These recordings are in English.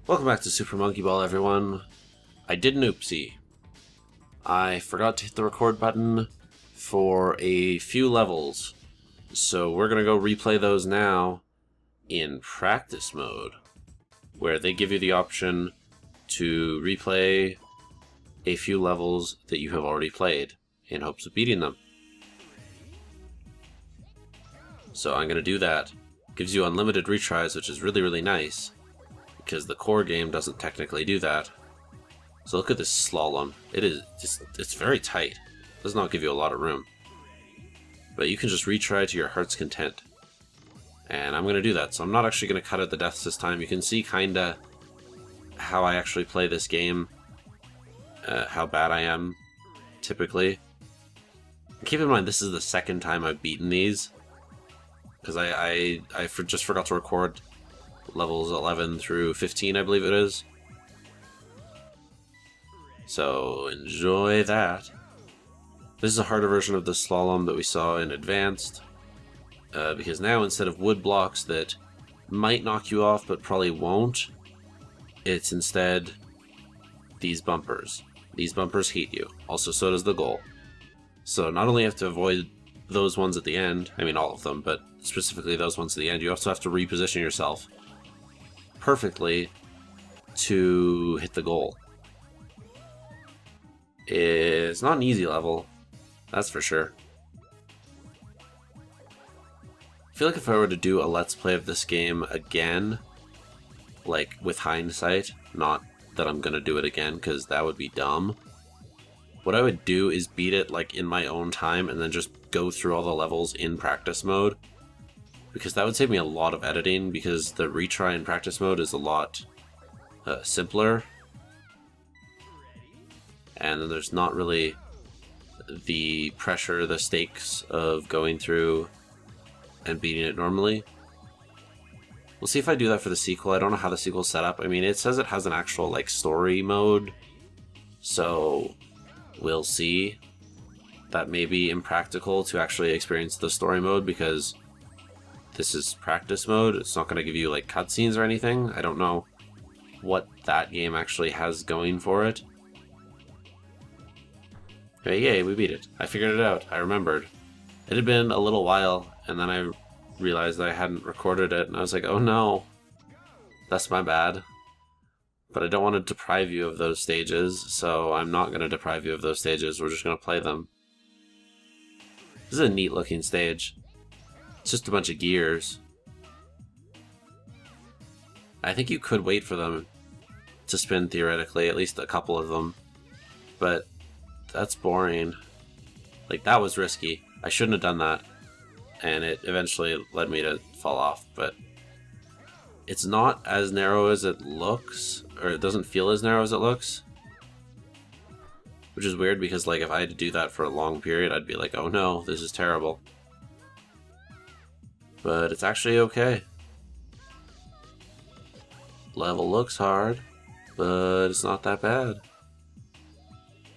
Welcome back to Super Monkey Ball, everyone. I did an oopsie. I forgot to hit the record button for a few levels, so we're gonna go replay those now in practice mode, where they give you the option to replay a few levels that you have already played in hopes of beating them. So I'm gonna do that. Gives you unlimited retries, which is really nice, because the core game doesn't technically do that. So look at this slalom. It's very tight. It does not give you a lot of room. But you can just retry to your heart's content. And I'm going to do that. So I'm not actually going to cut out the deaths this time. You can see kinda how I actually play this game. How bad I am, typically. And keep in mind, this is the second time I've beaten these. Because I just forgot to record levels 11 through 15, I believe it is. So enjoy that. This is a harder version of the slalom that we saw in Advanced, because now instead of wood blocks that might knock you off but probably won't, it's instead these bumpers. These bumpers heat you. Also, so does the goal. So not only have to avoid those ones at the end, I mean all of them, but specifically those ones at the end, you also have to reposition yourself perfectly to hit the goal. It's not an easy level, that's for sure. I feel like if I were to do a let's play of this game again, like with hindsight, not that I'm gonna do it again because that would be dumb, what I would do is beat it like in my own time and then just go through all the levels in practice mode, because that would save me a lot of editing, because the retry in practice mode is a lot simpler, and then there's not really the pressure, the stakes of going through and beating it normally. We'll see if I do that for the sequel. I don't know how the sequel's set up. I mean, it says it has an actual like story mode, so we'll see. That may be impractical to actually experience the story mode because this is practice mode. It's not going to give you like cutscenes or anything. I don't know what that game actually has going for it. Okay, yay, we beat it. I figured it out. I remembered. It had been a little while, and then I realized I hadn't recorded it, and I was like, oh no, that's my bad. But I don't want to deprive you of those stages, so I'm not going to deprive you of those stages. We're just going to play them. This is a neat looking stage. It's just a bunch of gears. I think you could wait for them to spin theoretically, at least a couple of them. But that's boring. Like, that was risky. I shouldn't have done that. And it eventually led me to fall off. But it's not as narrow as it looks, or it doesn't feel as narrow as it looks. Which is weird because, like, if I had to do that for a long period, I'd be like, oh no, this is terrible. But it's actually okay. Level looks hard, but it's not that bad.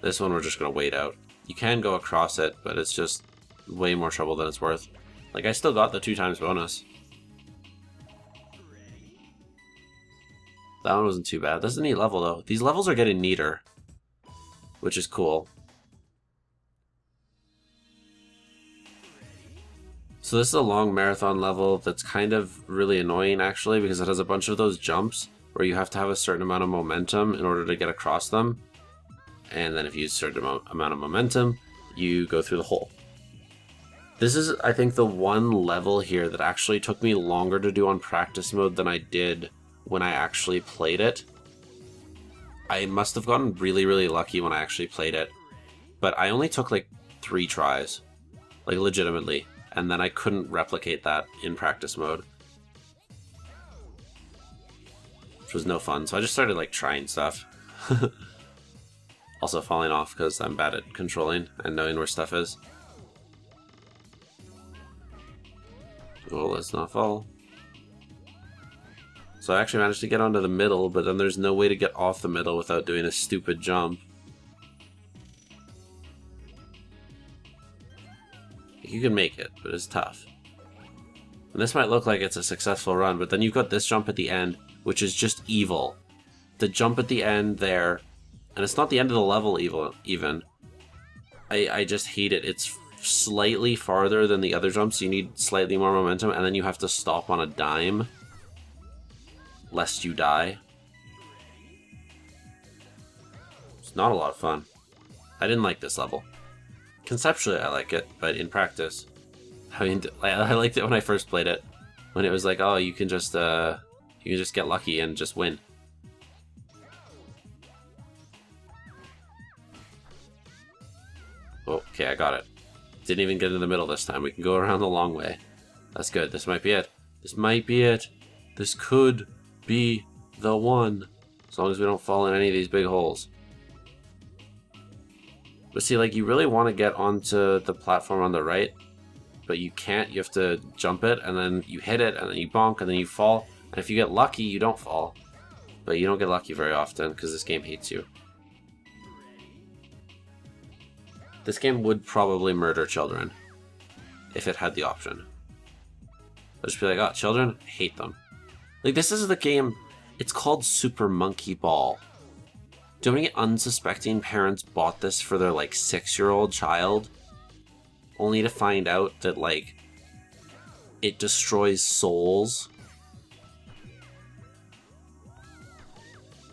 This one we're just gonna wait out. You can go across it, but it's just way more trouble than it's worth. Like, I still got the 2x bonus. That one wasn't too bad. This is a neat level, though. These levels are getting neater, which is cool. So this is a long marathon level that's kind of really annoying, actually, because it has a bunch of those jumps where you have to have a certain amount of momentum in order to get across them. And then if you use a certain amount of momentum, you go through the hole. This is, I think, the one level here that actually took me longer to do on practice mode than I did when I actually played it. I must have gotten really lucky when I actually played it, but I only took like 3 tries, like legitimately, and then I couldn't replicate that in practice mode, which was no fun. So I just started like trying stuff. Also falling off because I'm bad at controlling and knowing where stuff is. Oh, let's not fall. So I actually managed to get onto the middle, but then there's no way to get off the middle without doing a stupid jump. You can make it, but it's tough. And this might look like it's a successful run, but then you've got this jump at the end, which is just evil. the jump at the end there, and it's not the end of the level even. I just hate it. It's slightly farther than the other jumps, so you need slightly more momentum, and then you have to stop on a dime lest you die. It's not a lot of fun. I didn't like this level. Conceptually, I like it, but in practice, I mean, I liked it when I first played it, when it was like, oh, you can just get lucky and just win. Oh, okay, I got it. Didn't even get in the middle this time. We can go around the long way. That's good. This might be it. This might be it. This could be the one. As long as we don't fall in any of these big holes. But see, like, you really want to get onto the platform on the right, but you can't. You have to jump it, and then you hit it, and then you bonk, and then you fall. And if you get lucky, you don't fall. But you don't get lucky very often, because this game hates you. This game would probably murder children, if it had the option. I'd just be like, oh, children, hate them. Like, this is the game, it's called Super Monkey Ball. Do you know how many unsuspecting parents bought this for their, like, 6-year-old child? Only to find out that, like, it destroys souls?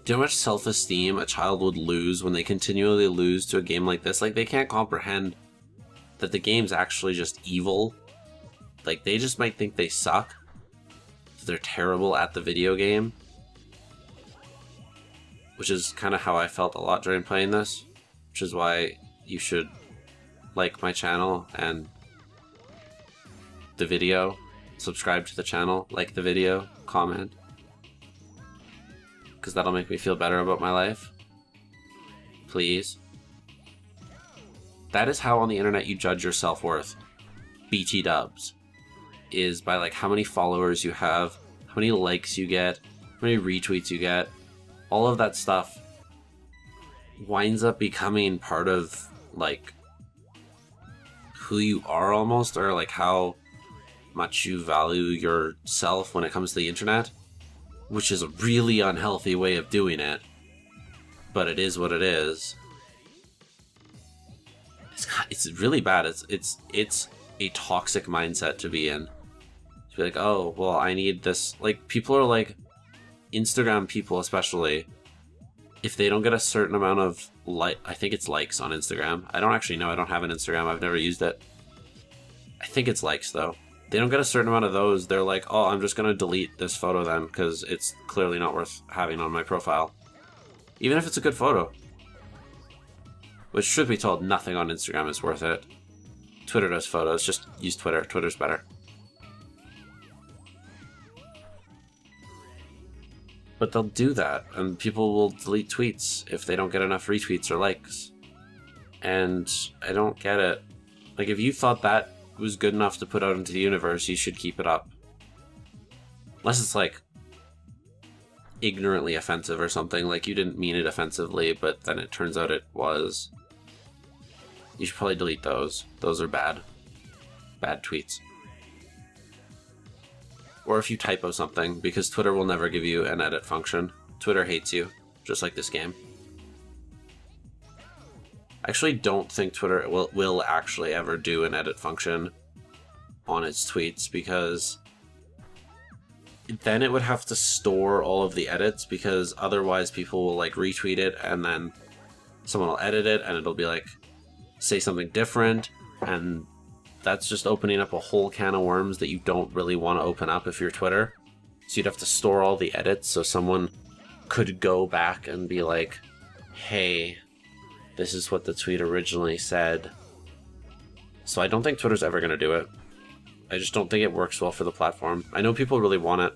Do you know how much self-esteem a child would lose when they continually lose to a game like this? Like, they can't comprehend that the game's actually just evil. Like, they just might think they suck. They're terrible at the video game. Which is kind of how I felt a lot during playing this. Which is why you should like my channel and the video. Subscribe to the channel, like the video, comment. Because that'll make me feel better about my life. Please. That is how on the internet you judge your self-worth. BT dubs. Is by like how many followers you have, how many likes you get, how many retweets you get. All of that stuff winds up becoming part of like who you are almost, or like how much you value yourself when it comes to the internet. Which is a really unhealthy way of doing it. But it is what it is. It's really bad. It's a toxic mindset to be in. To be like, oh, well, I need this. Like, people are like, Instagram people especially, if they don't get a certain amount of, I think it's likes on Instagram. I don't actually know. I don't have an Instagram. I've never used it. I think it's likes, though. They don't get a certain amount of those, they're like, oh, I'm just going to delete this photo then, because it's clearly not worth having on my profile. Even if it's a good photo. Which, should be told, nothing on Instagram is worth it. Twitter does photos, just use Twitter. Twitter's better. But they'll do that, and people will delete tweets if they don't get enough retweets or likes. And I don't get it. Like, if you thought that was good enough to put out into the universe, you should keep it up. Unless it's like ignorantly offensive or something, like you didn't mean it offensively, but then it turns out it was. You should probably delete those. Those are bad. Bad tweets. Or if you typo something, because Twitter will never give you an edit function. Twitter hates you, just like this game. I actually don't think Twitter will actually ever do an edit function on its tweets, because then it would have to store all of the edits, because otherwise people will like retweet it and then someone will edit it and it'll be like, say something different, and that's just opening up a whole can of worms that you don't really want to open up if you're Twitter. So you'd have to store all the edits so someone could go back and be like, hey, this is what the tweet originally said. So I don't think Twitter's ever going to do it. I just don't think it works well for the platform. I know people really want it.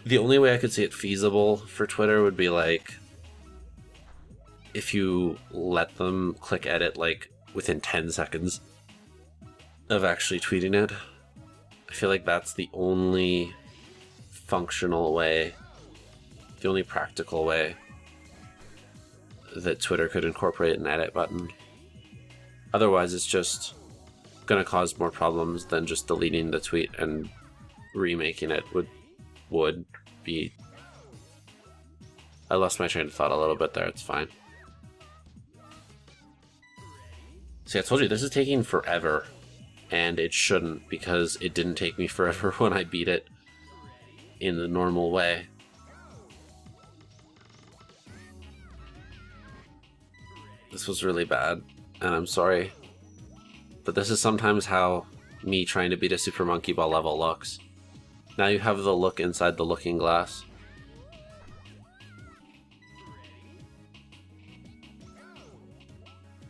The only way I could see it feasible for Twitter would be like if you let them click edit like within 10 seconds of actually tweeting it. I feel like that's the only functional way, the only practical way that Twitter could incorporate an edit button. Otherwise, it's just going to cause more problems than just deleting the tweet and remaking it would be I lost my train of thought a little bit there, it's fine. See, I told you, this is taking forever, and it shouldn't, because it didn't take me forever when I beat it in the normal way. This was really bad, and I'm sorry. But this is sometimes how me trying to beat a Super Monkey Ball level looks. Now you have the look inside the looking glass.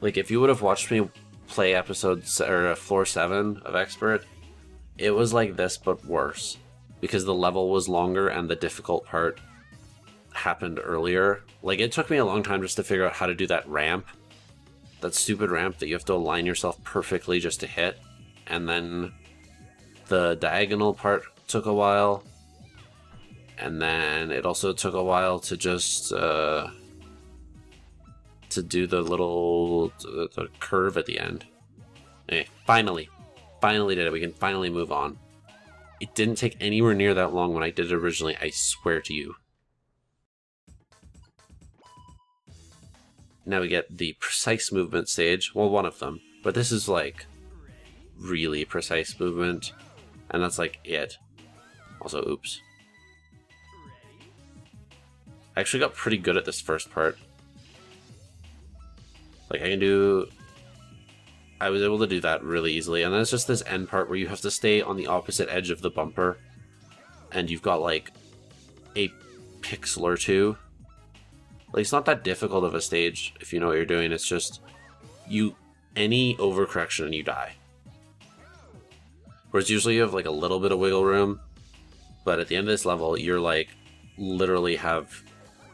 Like, if you would have watched me play floor 7 of Expert, it was like this but worse. Because the level was longer and the difficult part happened earlier. Like, it took me a long time just to figure out how to do that ramp. That stupid ramp that you have to align yourself perfectly just to hit. And then the diagonal part took a while. And then it also took a while to just to do the little the curve at the end. Anyway, finally did it. We can finally move on. It didn't take anywhere near that long when I did it originally, I swear to you. Now we get the precise movement stage. Well, one of them. But this is like really precise movement. And that's like it. Also, oops. I actually got pretty good at this first part. Like, I was able to do that really easily. And then it's just this end part where you have to stay on the opposite edge of the bumper. And you've got like a pixel or two. Like, it's not that difficult of a stage if you know what you're doing. It's just any overcorrection and you die. Whereas usually you have like a little bit of wiggle room, but at the end of this level, you're like literally have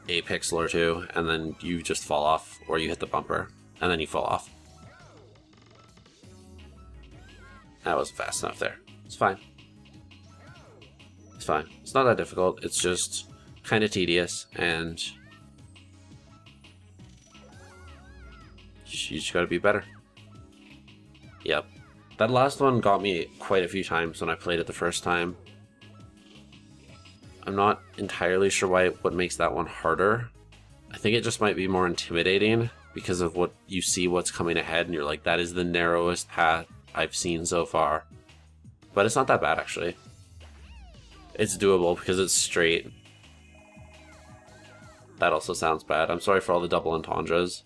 a pixel or two, and then you just fall off, or you hit the bumper, and then you fall off. That wasn't fast enough there. It's fine. It's fine. It's not that difficult. It's just kind of tedious, and you just gotta be better. Yep. That last one got me quite a few times when I played it the first time. I'm not entirely sure what makes that one harder. I think it just might be more intimidating because of what you see what's coming ahead and you're like, that is the narrowest path I've seen so far. But it's not that bad, actually. It's doable because it's straight. That also sounds bad. I'm sorry for all the double entendres.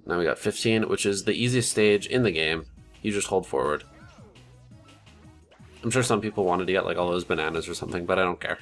Now we got 15, which is the easiest stage in the game. You just hold forward. I'm sure some people wanted to get like all those bananas or something, but I don't care.